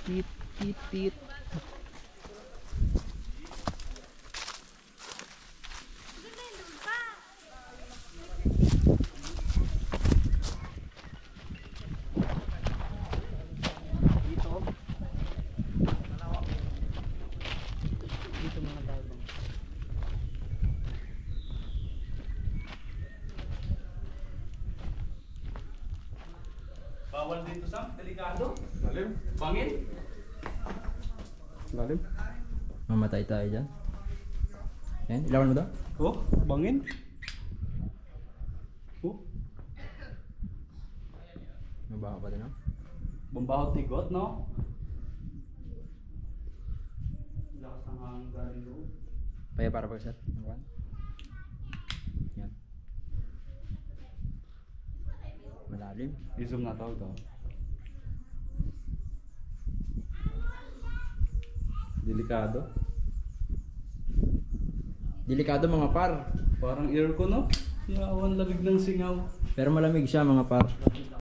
Tit, tit, tit. Dito mga dalbang. Bawal dito sa delikado. Lalim. Bangin. Lalim. Mamatay tayo dyan. Yan, ilawan mo daw. Oh, bangin. Oh, Mabaho pa din no? bumbaho tigot, no? Lakas ng hangin galing doon. Paya para pag sir. Yan. Malalim. I-zoom na to ito. Delikado. Delikado mga par. Parang aircon, no? Yawan lamig ng singaw. Pero malamig siya mga par.